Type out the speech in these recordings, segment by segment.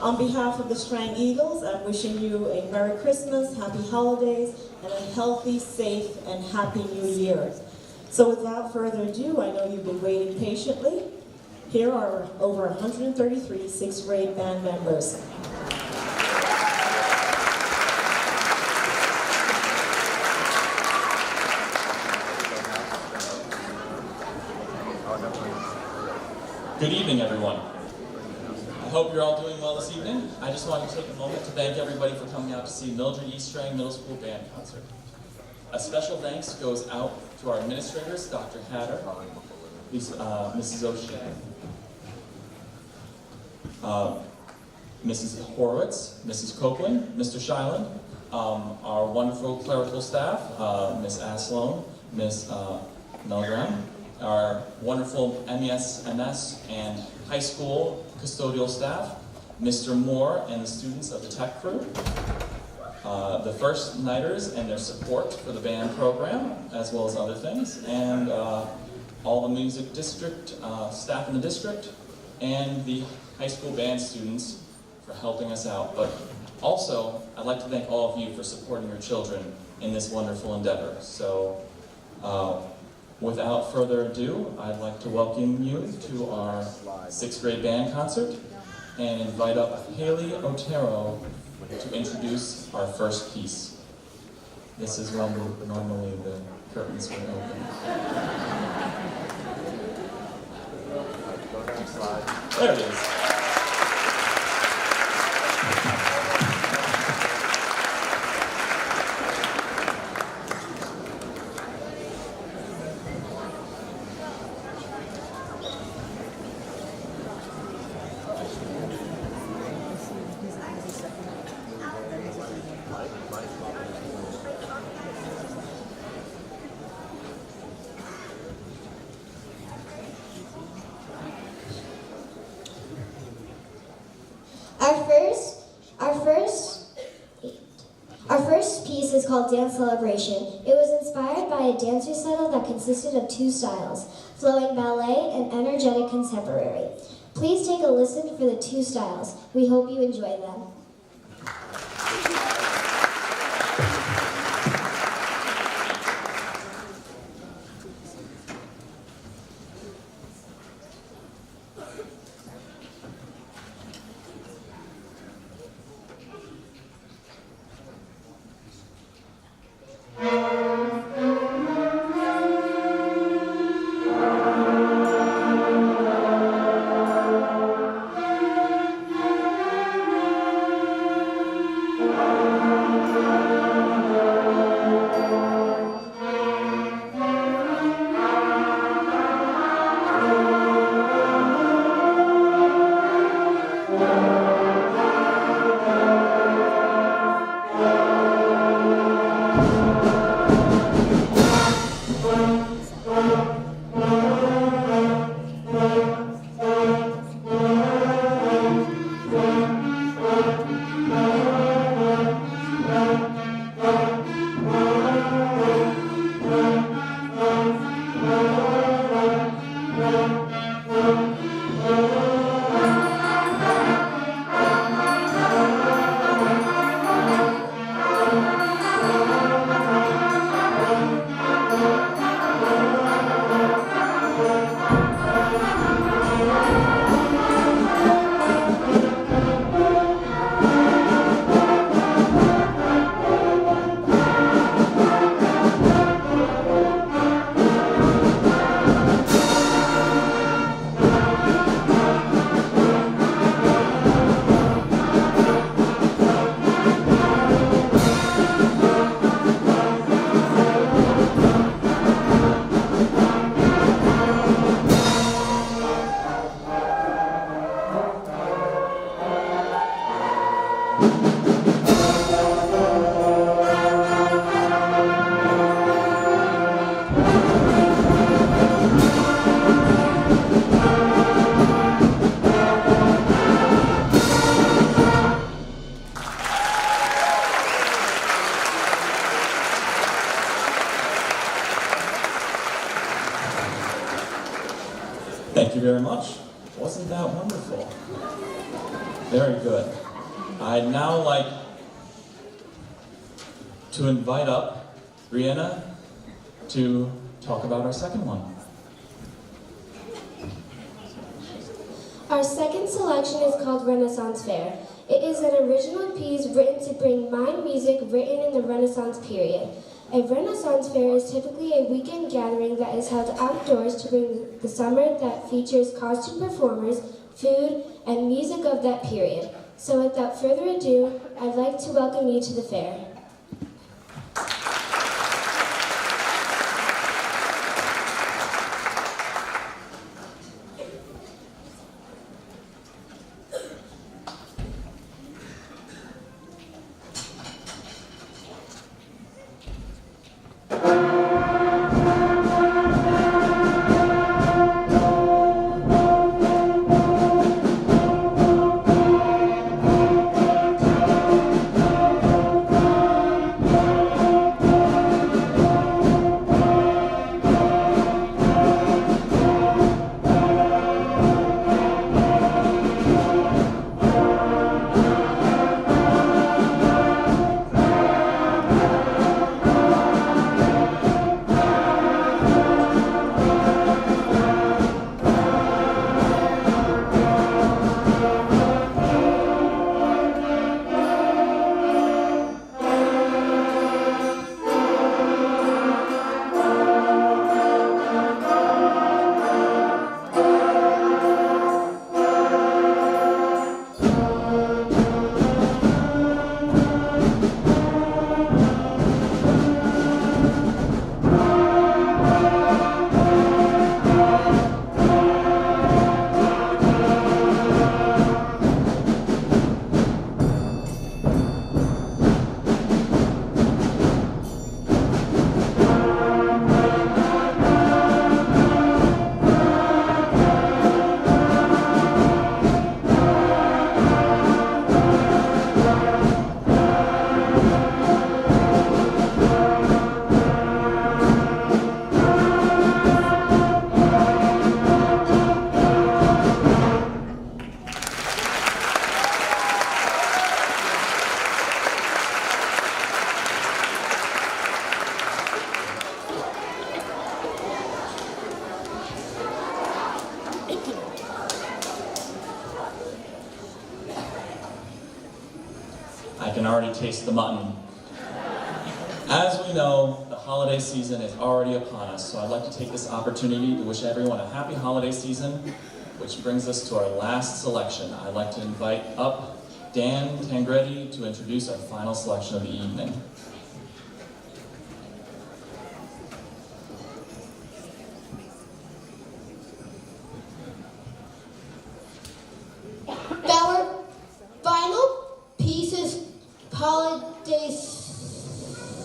On behalf of the Strang Eagles, I'm wishing you a Merry Christmas, Happy Holidays, and a healthy, safe, and Happy New Year. So without further ado, I know you've been waiting patiently. Here are over 133 sixth grade band members. Good evening, everyone. I hope you're all doing well this evening. I just wanted to take a moment to thank everybody for coming out to see Mildred E. Strang Middle School Band Concert. A special thanks goes out to our administrators, Dr. Hatter, Mrs. O'Shea, Mrs. Horowitz, Mrs. Copeland, Mr. Shiland, our wonderful clerical staff, Ms. Aslone, Ms. Milgram, our wonderful MESMS and high school custodial staff, Mr. Moore and the students of the tech crew, the first nighters and their support for the band program, as well as other things, and all the music district staff in the district, and the high school band students for helping us out. But also, I'd like to thank all of you for supporting your children in this wonderful endeavor. So, without further ado, I'd like to welcome you to our sixth grade band concert and invite up Haley Otero to introduce our first piece. This is when normally the curtains will open. There it is. Our first piece is called Dance Celebration. It was inspired by a dance recital that consisted of two styles, flowing ballet and energetic contemporary. Please take a listen for the two styles. We hope you enjoy them. Thank you very much. Wasn't that wonderful? Very good. I'd now like to invite up Brianna to talk about our second one. Our second selection is called Renaissance Fair. It is an original piece written to bring mind music written in the Renaissance period. A Renaissance Fair is typically a weekend gathering that is held outdoors to bring the summer that features costume performers, food, and music of that period. So without further ado, I'd like to welcome you to the fair. I can already taste the mutton. As we know, the holiday season is already upon us, so I'd like to take this opportunity to wish everyone a happy holiday season, which brings us to our last selection. I'd like to invite up Dan Tangretti to introduce our final selection of the evening. Our final piece is holiday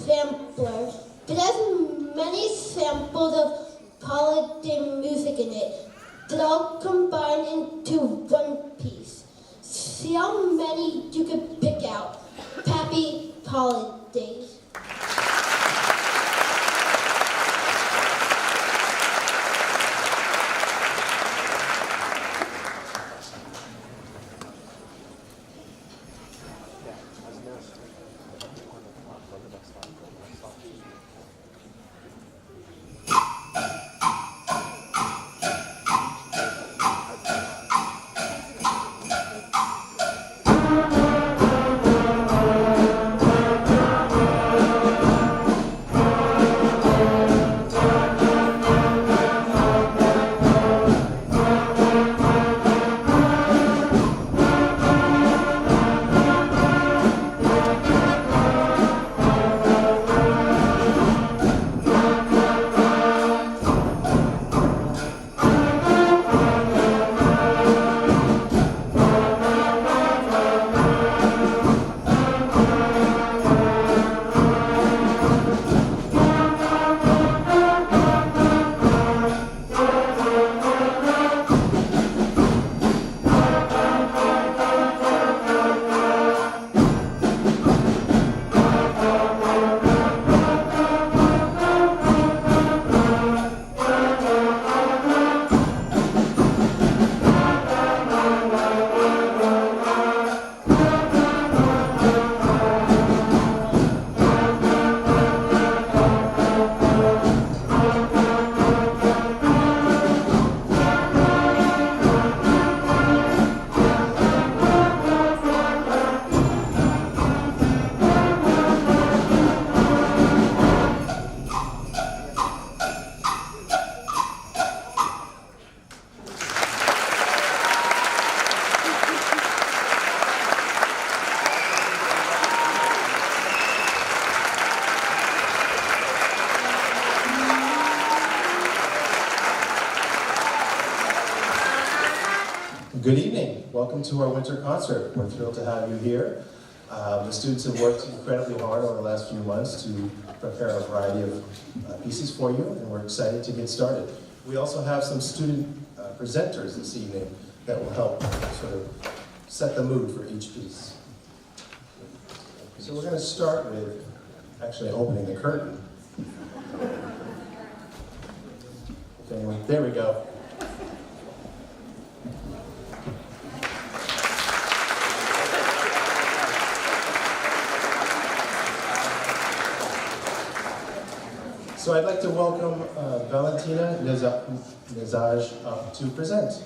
sampler. It has many samples of holiday music in it that all combine into one piece. See how many you can pick out. Happy holidays. Good evening. Welcome to our winter concert. We're thrilled to have you here. The students have worked incredibly hard over the last few months to prepare a variety of pieces for you, and we're excited to get started. We also have some student presenters this evening that will help sort of set the mood for each piece. So we're going to start with actually opening the curtain. Okay, there we go. So I'd like to welcome Valentina Nezaj up to present.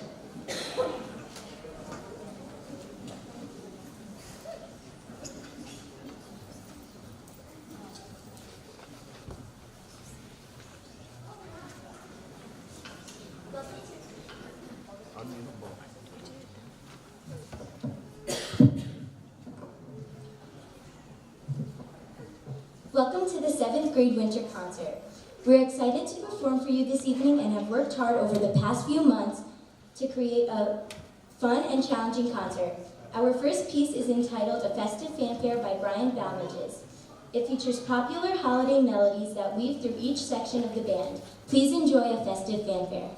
Welcome to the 7th grade winter concert. We're excited to perform for you this evening and have worked hard over the past few months to create a fun and challenging concert. Our first piece is entitled A Festive Fanfare by Brian Balmages. It features popular holiday melodies that weave through each section of the band. Please enjoy A Festive Fanfare.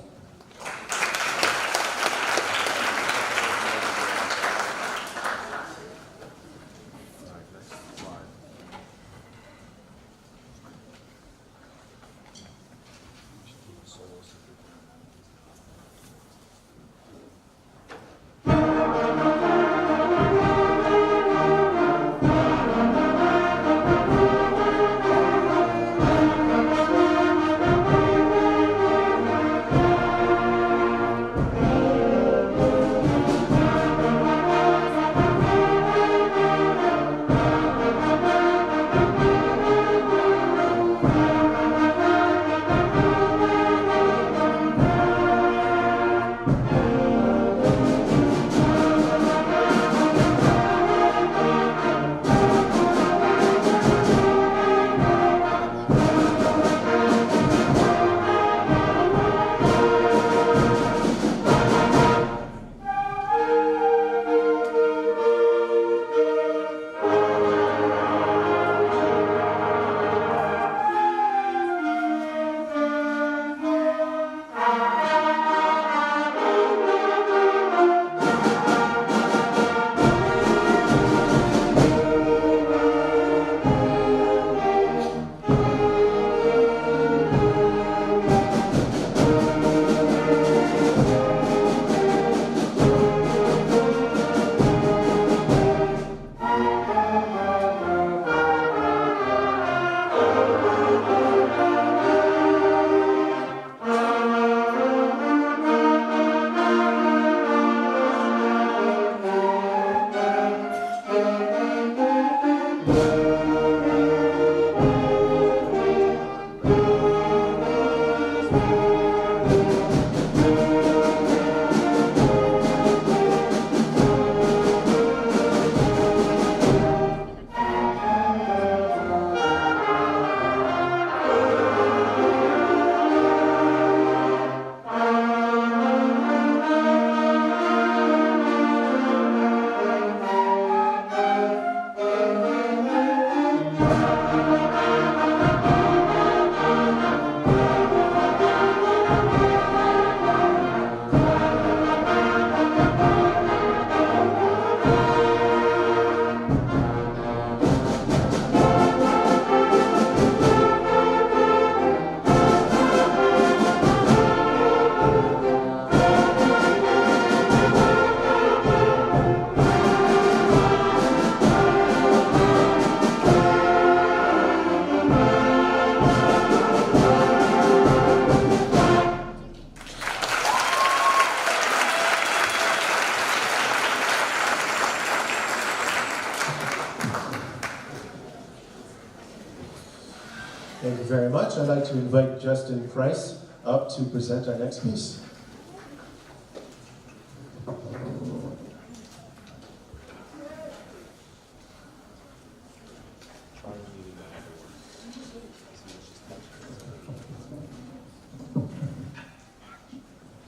Thank you very much. I'd like to invite Justin Price up to present our next piece.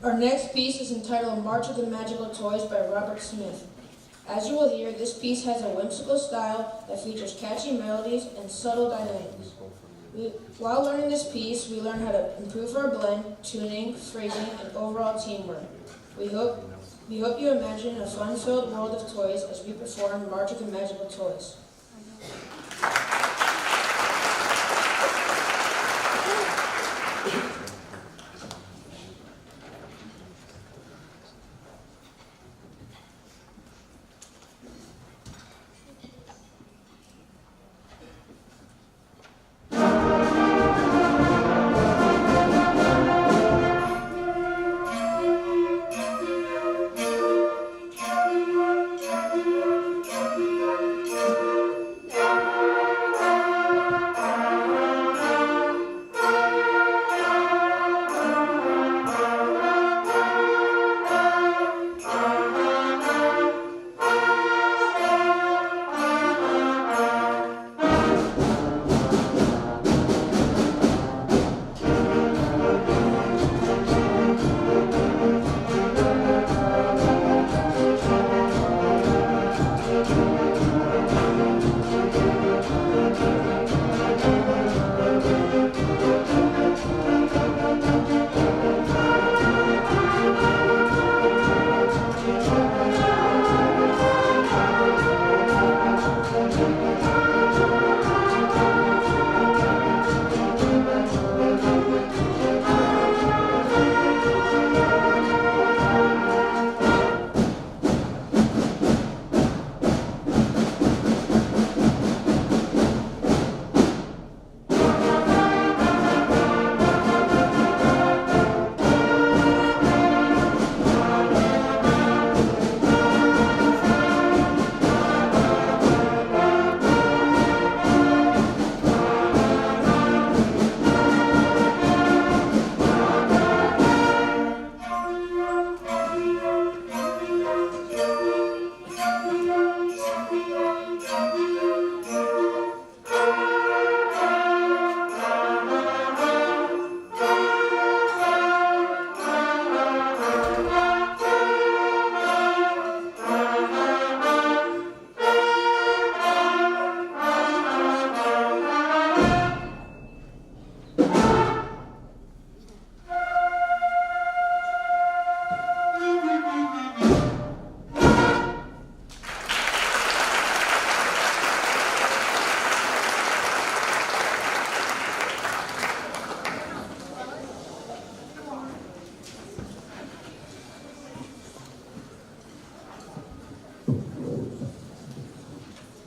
Our next piece is entitled March of the Magical Toys by Robert Smith. As you will hear, this piece has a whimsical style that features catchy melodies and subtle dynamics. While learning this piece, we learn how to improve our blend, tuning, phrasing, and overall teamwork. We hope you imagine a fun-filled world of toys as we perform March of the Magical Toys.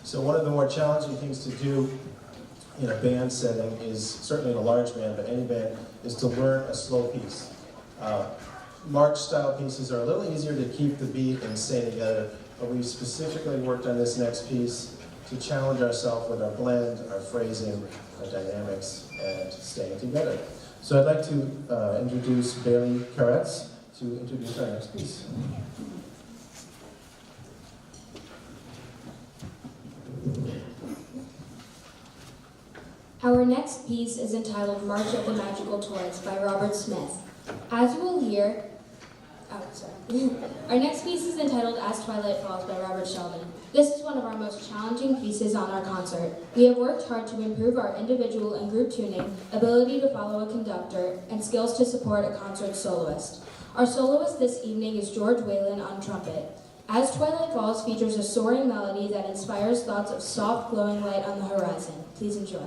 So one of the more challenging things to do in a band setting is, certainly in a large band, but any band, is to learn a slow piece. March-style pieces are a little easier to keep the beat and stay together, but we've specifically worked on this next piece to challenge ourselves with our blend, our phrasing, our dynamics, and staying together. So I'd like to introduce Bailey Karetz to introduce our next piece. Our next piece is entitled March of the Magical Toys by Robert Smith. As you will hear, our next piece is entitled As Twilight Falls by Robert Sheldon. This is one of our most challenging pieces on our concert. We have worked hard to improve our individual and group tuning, ability to follow a conductor, and skills to support a concert soloist. Our soloist this evening is George Whalen on trumpet. As Twilight Falls features a soaring melody that inspires thoughts of soft, glowing light on the horizon. Please enjoy.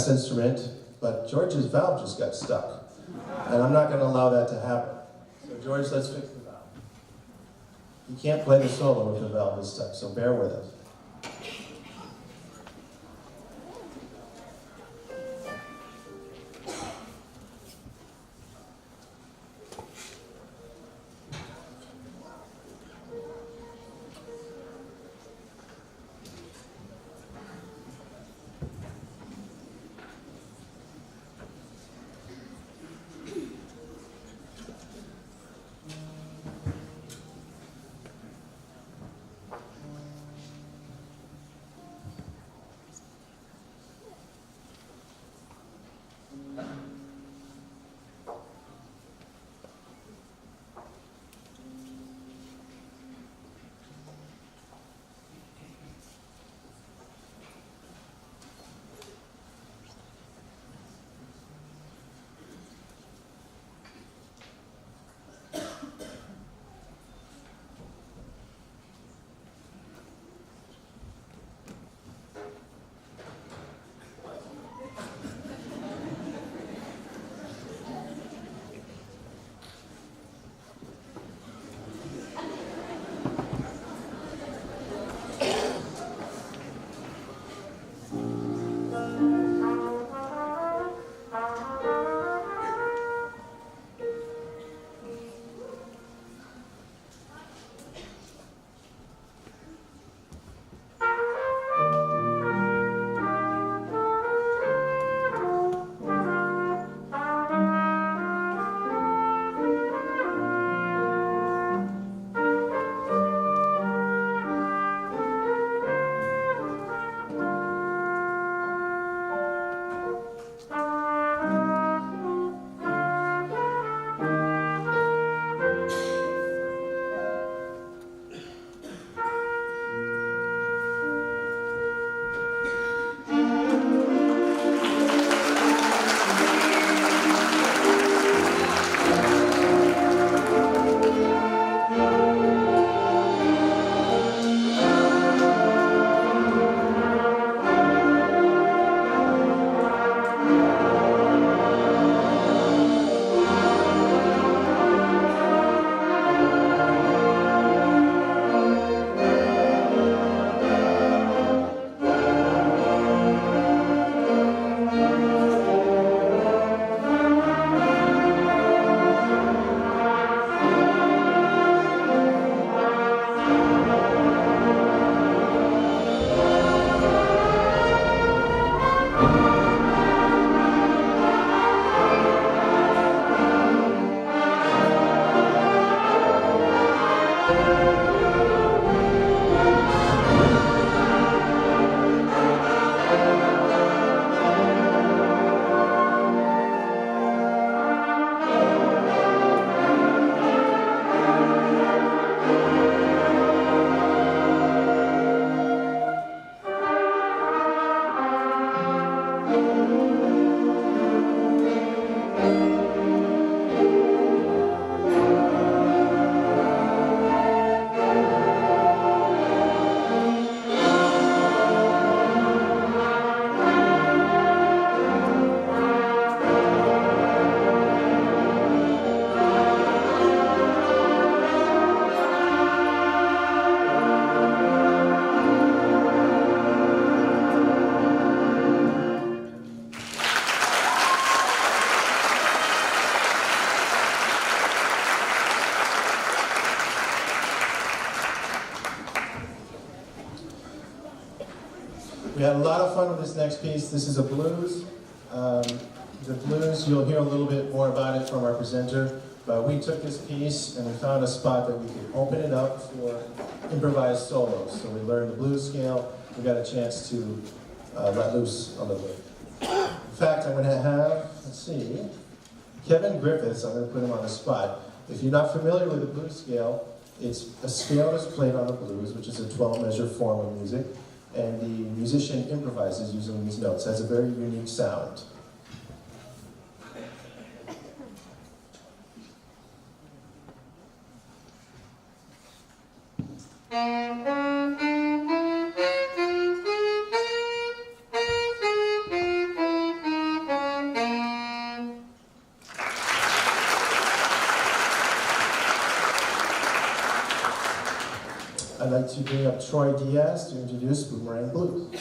Instrument, but George's valve just got stuck. And I'm not going to allow that to happen. So George, let's fix the valve. You can't play the solo if the valve is stuck, so bear with us. We had a lot of fun with this next piece. This is a blues. The blues, you'll hear a little bit more about it from our presenter, but we took this piece and we found a spot that we could open it up for improvised solos. So we learned the blues scale. We got a chance to let loose a little bit. In fact, I'm going to have, let's see, Kevin Griffiths, I'm going to put him on the spot. If you're not familiar with the blues scale, it's a scale that's played on the blues, which is a 12-measure form of music, and the musician improvises using these notes. It has a very unique sound. like to bring up Troy Diaz to introduce Boomerang Blues.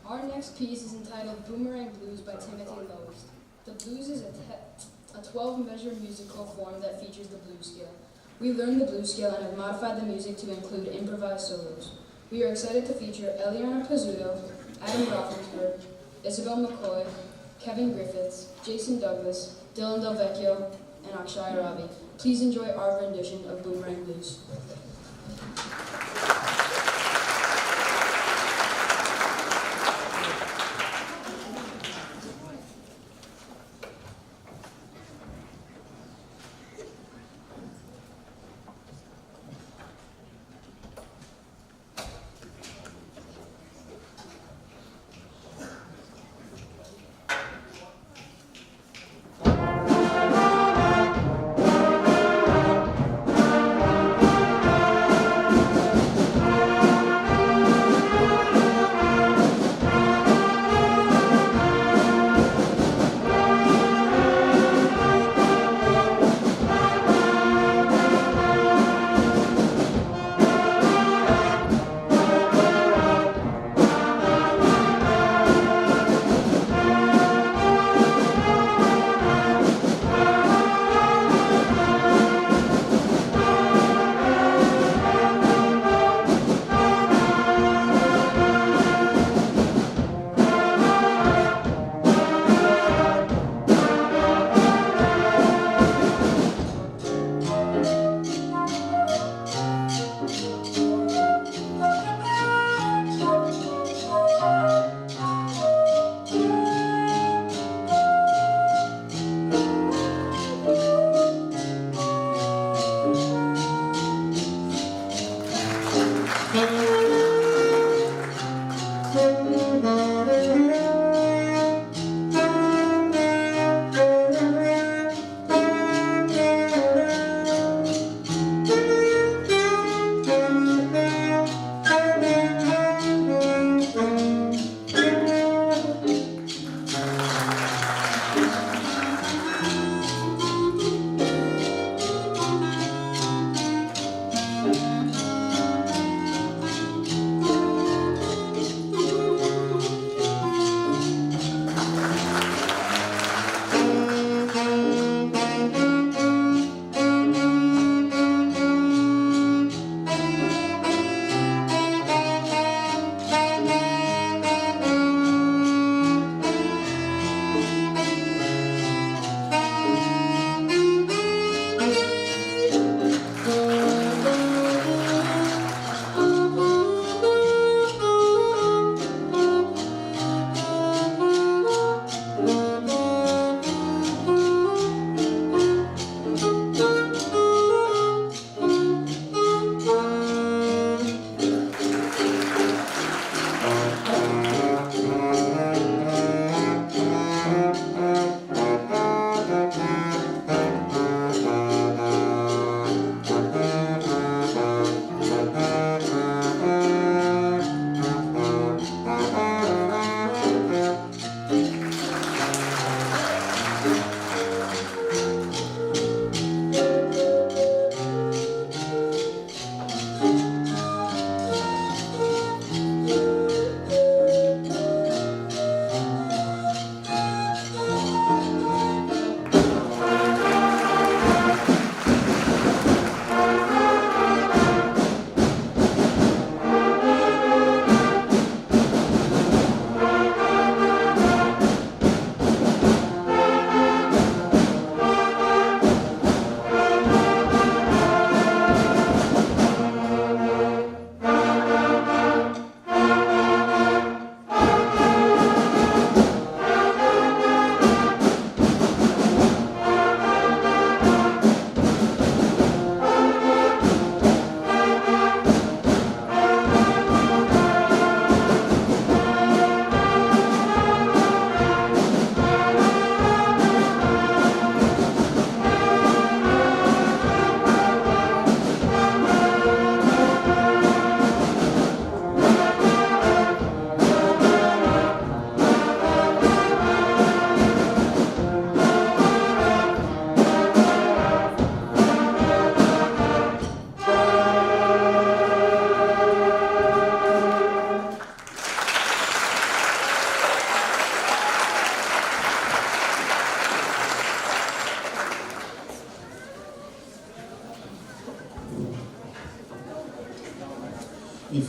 Our next piece is entitled Boomerang Blues by Timothy Lowe's. The blues is a 12-measure musical form that features the blues scale. We learned the blues scale and have modified the music to include improvised solos. We are excited to feature Eliana Pizzuto, Adam Roethlisberger, Isabel McCoy, Kevin Griffiths, Jason Douglas, Dylan Del Vecchio, and Akshay Ravi. Please enjoy our rendition of Boomerang Blues.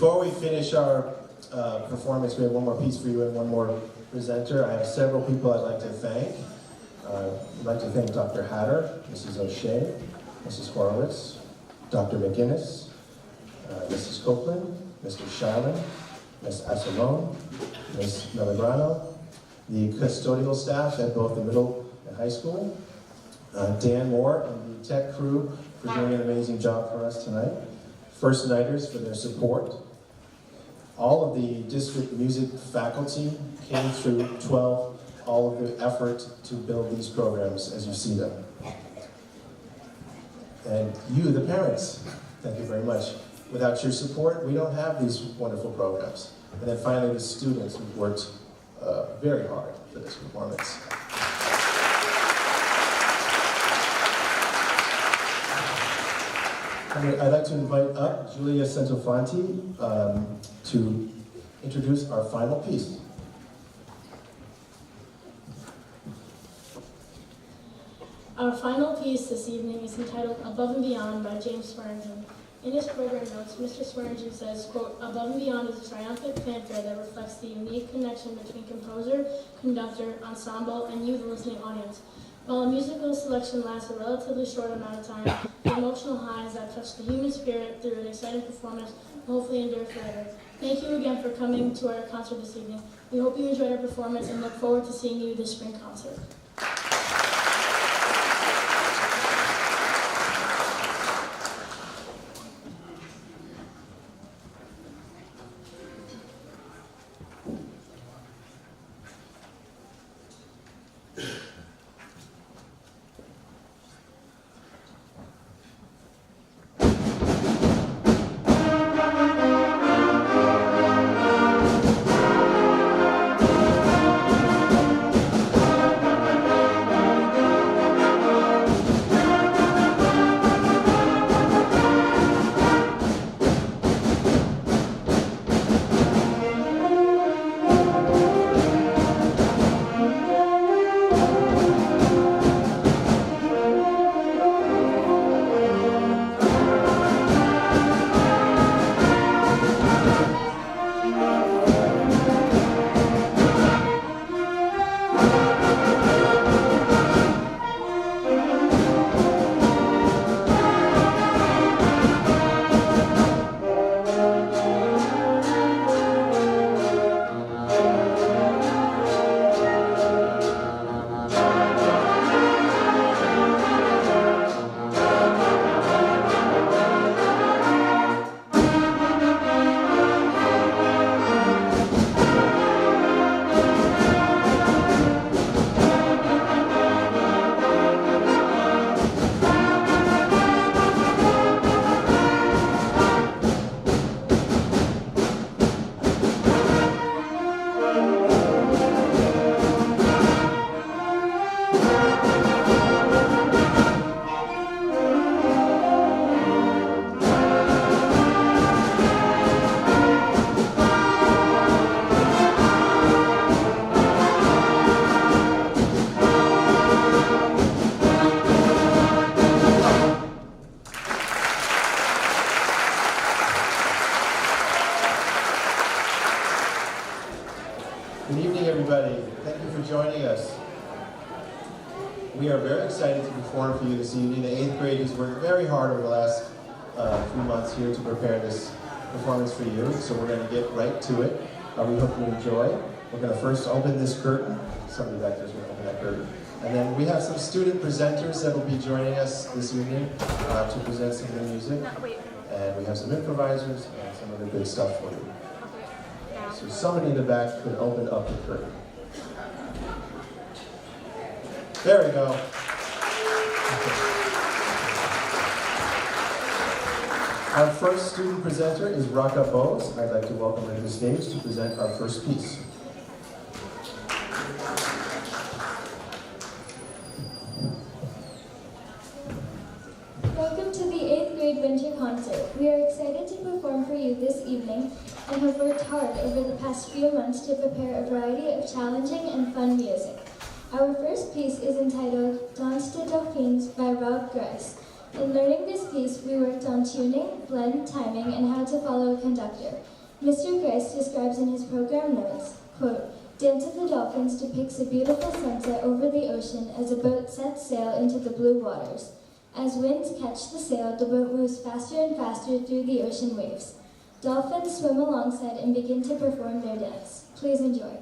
Before we finish our performance, we have one more piece for you and one more presenter. I have several people I'd like to thank. I'd like to thank Dr. Hatter, Mrs. O'Shea, Mrs. Horowitz, Dr. McGinnis, Mrs. Copeland, Mr. Shilen, Ms. Asalone, Ms. Meligrano, the custodial staff at both the middle and high school, Dan Moore and the tech crew for doing an amazing job for us tonight, First Nighters for their support. All of the district music faculty, K through 12, all of the effort to build these programs as you see them. And you, the parents, thank you very much. Without your support, we don't have these wonderful programs. And then finally, the students who've worked very hard for this performance. I'd like to invite up Julia Centofanti to introduce our final piece. Our final piece this evening is entitled Above and Beyond by James Swearingen. In his program notes, Mr. Swearingen says, quote, "Above and Beyond is a triumphant fanfare that reflects the unique connection between composer, conductor, ensemble, and you, the listening audience. While a musical selection lasts a relatively short amount of time, the emotional highs that touch the human spirit through an exciting performance will hopefully endure forever. Thank you again for coming to our concert this evening. We hope you enjoyed our performance and look forward to seeing you this spring concert." Good evening, everybody. Thank you for joining us. We are very excited to perform for you this evening. The 8th graders worked very hard over the last few months here to prepare this performance for you, so we're going to get right to it. We hope you enjoy. We're going to first open this curtain. Somebody back there is going to open that curtain. And then we have some student presenters that will be joining us this evening to present some new music. And we have some improvisers and some other good stuff for you. So somebody in the back could open up the curtain. There we go. Our first student presenter is Raka Bose. I'd like to welcome her to the stage to present our first piece. Welcome to the 8th grade winter concert. We are excited to perform for you this evening and have worked hard over the past few months to prepare a variety of challenging and fun music. Our first piece is entitled Danse des Dauphins by Rob Grice. In learning this piece, we worked on tuning, blend, timing, and how to follow a conductor. Mr. Grice describes in his program notes, quote, Dance of the Dolphins depicts a beautiful sunset over the ocean as a boat sets sail into the blue waters. As winds catch the sail, the boat moves faster and faster through the ocean waves. Dolphins swim alongside and begin to perform their dance. Please enjoy.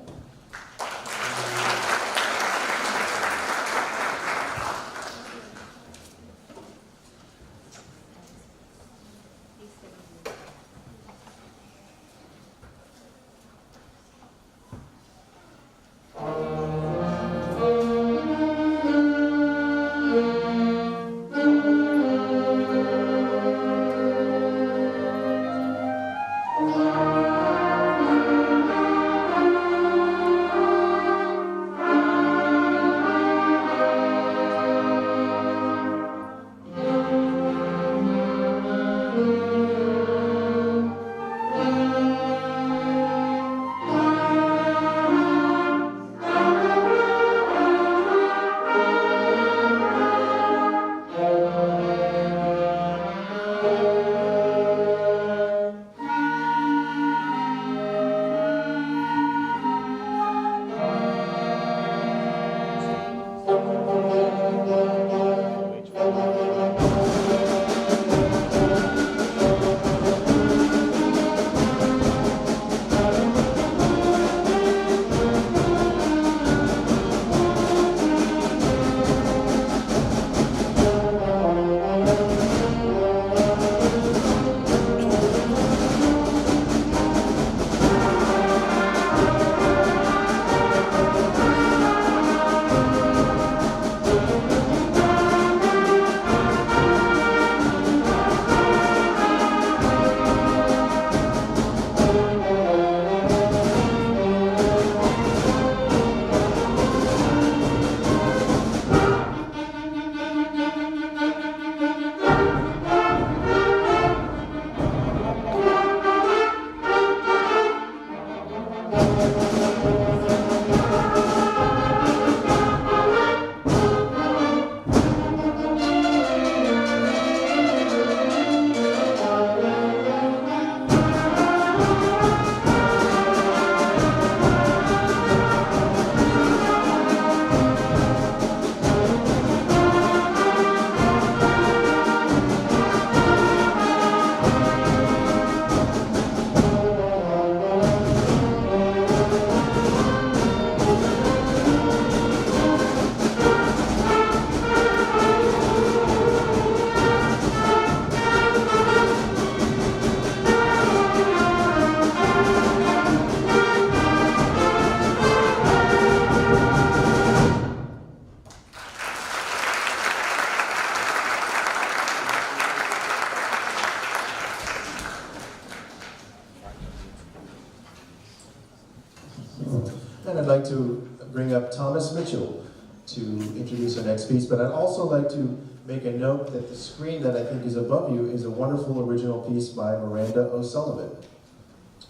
And I'd like to bring up Thomas Mitchell to introduce our next piece, but I'd also like to make a note that the screen that I think is above you is a wonderful original piece by Miranda O'Sullivan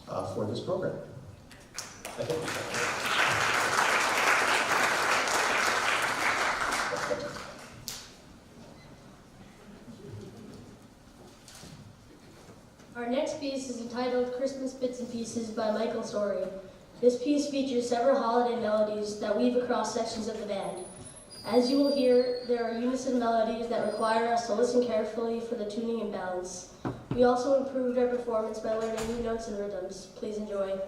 for this program. I think. Our next piece is entitled Christmas Bits and Pieces by Michael Story. This piece features several holiday melodies that weave across sections of the band. As you will hear, there are unison melodies that require us to listen carefully for the tuning and balance. We also improved our performance by learning new notes and rhythms. Please enjoy.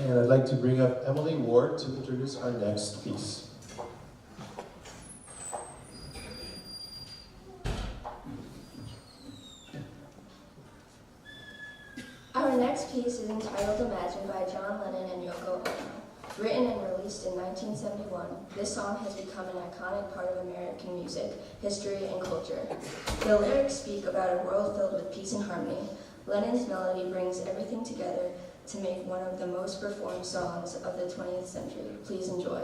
And I'd like to bring up Emily Ward to introduce our next piece. Our next piece is entitled Imagine by John Lennon and Yoko Ono. Written and released in 1971, this song has become an iconic part of American music, history, and culture. The lyrics speak about a world filled with peace and harmony. Lennon's melody brings everything together to make one of the most performed songs of the 20th century. Please enjoy.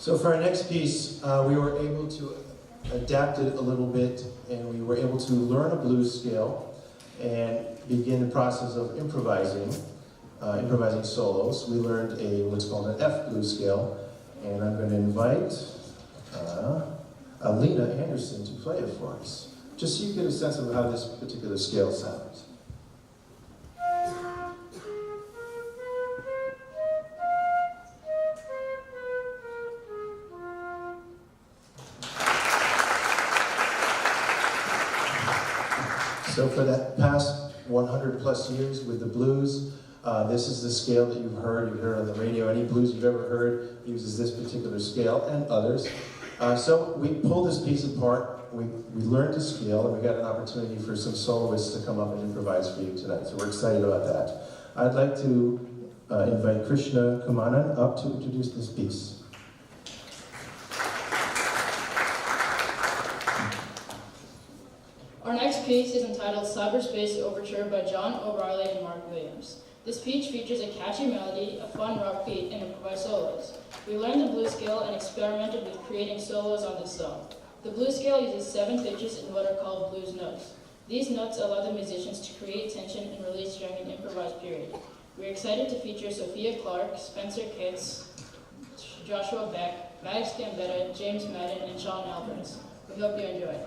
So for our next piece, we were able to adapt it a little bit, and we were able to learn a blues scale and begin the process of improvising solos. We learned what's called an F blues scale, and I'm going to invite Alina Anderson to play it for us, just so you get a sense of how this particular scale sounds. So for the past 100 plus years with the blues, this is the scale that you've heard on the radio. Any blues you've ever heard uses this particular scale and others. So we pulled this piece apart, we learned the scale, and we got an opportunity for some soloists to come up and improvise for you tonight. So we're excited about that. I'd like to invite Krishna Kumanan up to introduce this piece. Our next piece is entitled Cyberspace Overture by John O'Reilly and Mark Williams. This piece features a catchy melody, a fun rock beat, and improvised solos. We learned the blues scale and experimented with creating solos on this song. The blues scale uses 7 pitches in what are called blues notes. These notes allow the musicians to create tension and release during an improvised period. We're excited to feature Sophia Clark, Spencer Kitts, Joshua Beck, Max Gambetta, James Madden, and Sean Alvarez. We hope you enjoy.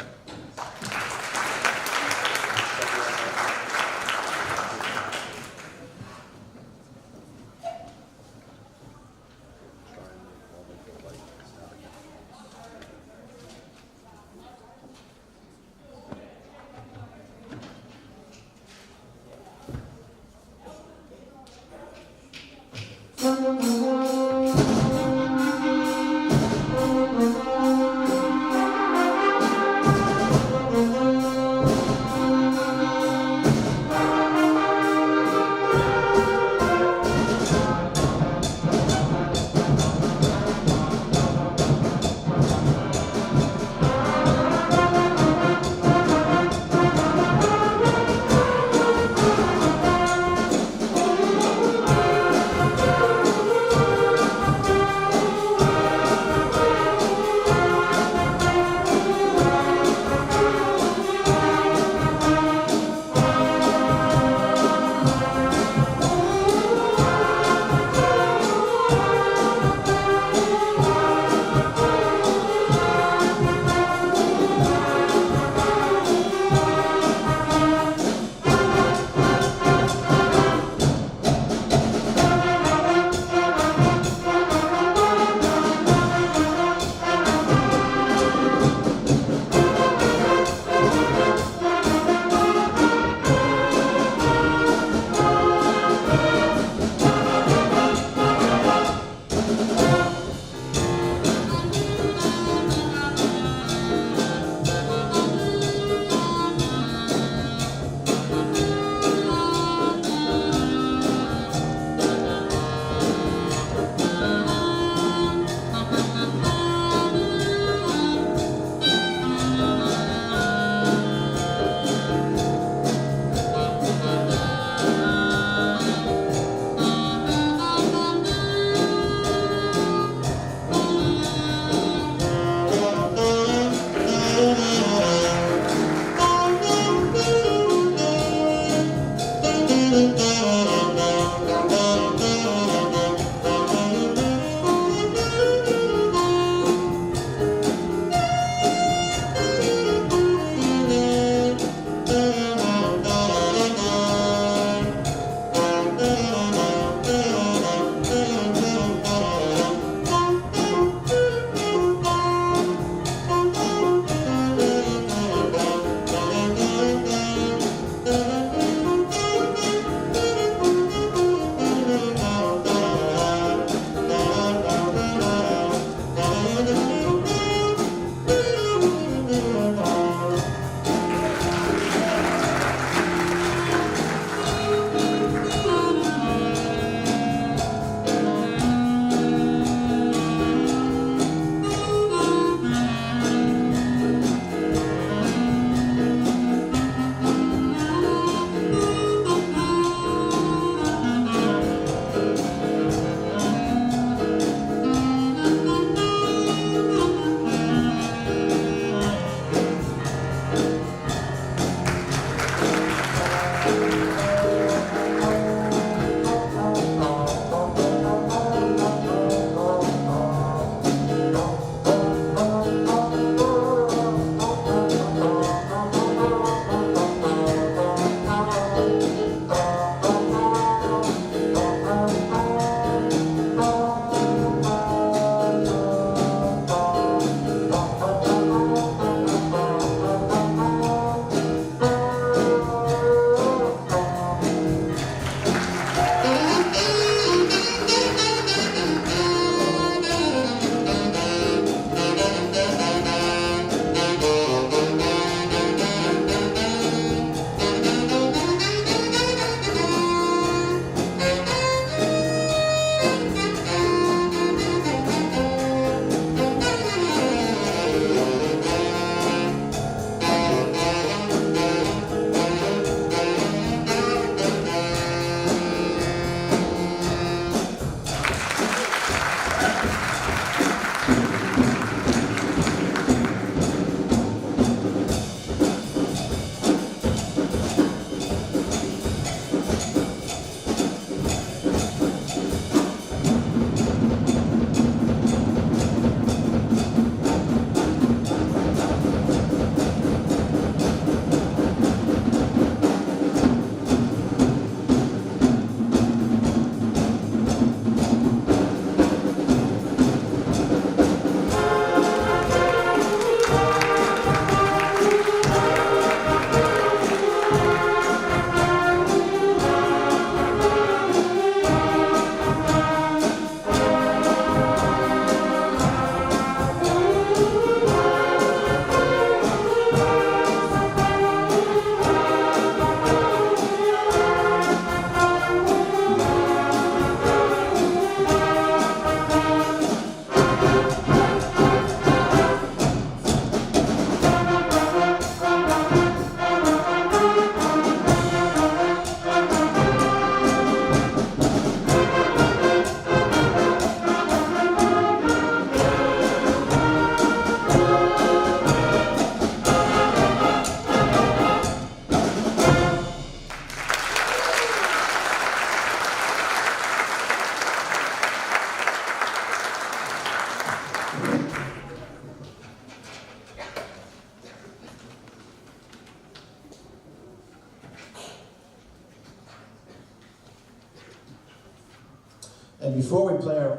And before we play our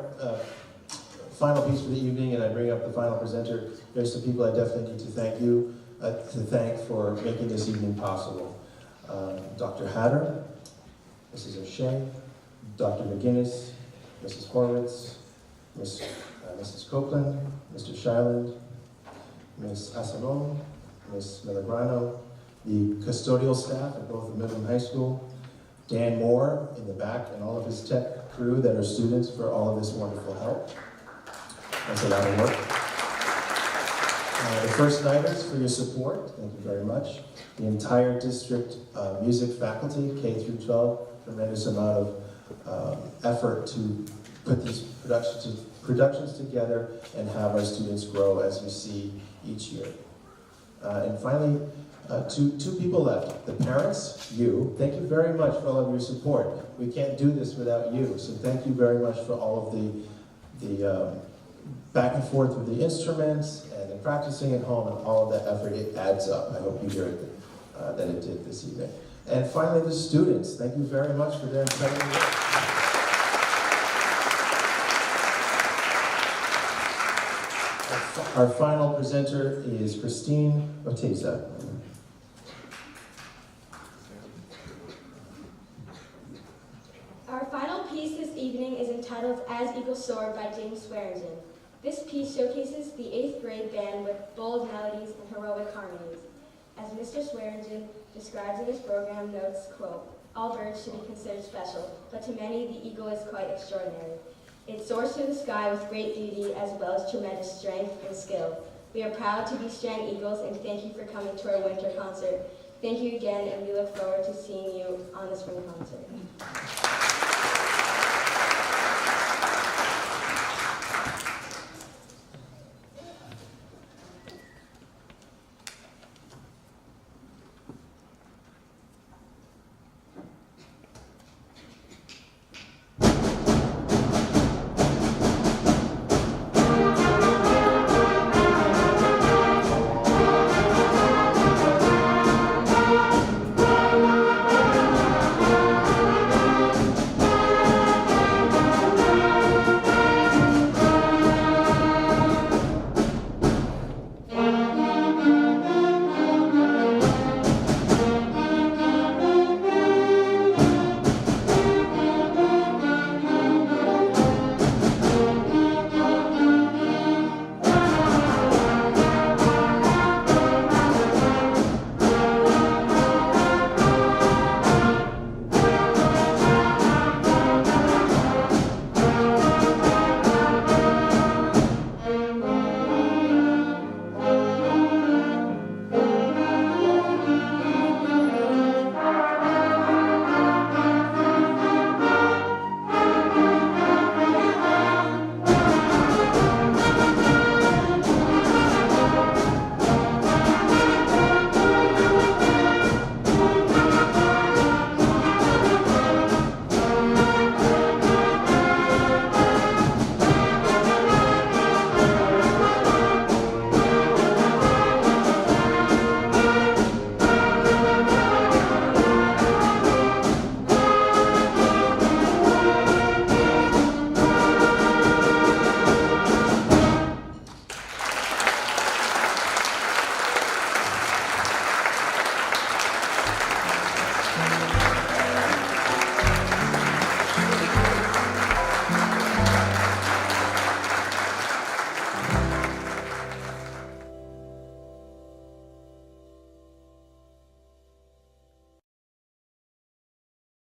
final piece for the evening, and I bring up the final presenter, there's some people I definitely need to thank for making this evening possible. Dr. Hatter, Mrs. O'Shea, Dr. McGinnis, Mrs. Horowitz, Mrs. Copeland, Mr. Shiland, Ms. Asalon, Ms. Milagrano, the custodial staff at both the middle and high school, Dan Moore in the back, and all of his tech crew that are students for all of this wonderful help. That's a lot of work. The first nighters for your support, thank you very much. The entire district music faculty, K through 12, tremendous amount of effort to put these productions together and have our students grow as you see each year. And finally, two people left. The parents, you, thank you very much for all of your support. We can't do this without you, so thank you very much for all of the back and forth with the instruments and the practicing at home and all of that effort. It adds up. I hope you hear it, that it did this evening. And finally, the students, thank you very much for their incredible work. Our final presenter is Christine Oteza. Our final piece this evening is entitled As Eagles Soar by James Swearingen. This piece showcases the 8th grade band with bold melodies and heroic harmonies. As Mr. Swearingen describes in his program notes, quote, all birds should be considered special, but to many the eagle is quite extraordinary. It soars through the sky with great beauty as well as tremendous strength and skill. We are proud to be Strang Eagles and thank you for coming to our winter concert. Thank you again and we look forward to seeing you on the spring concert.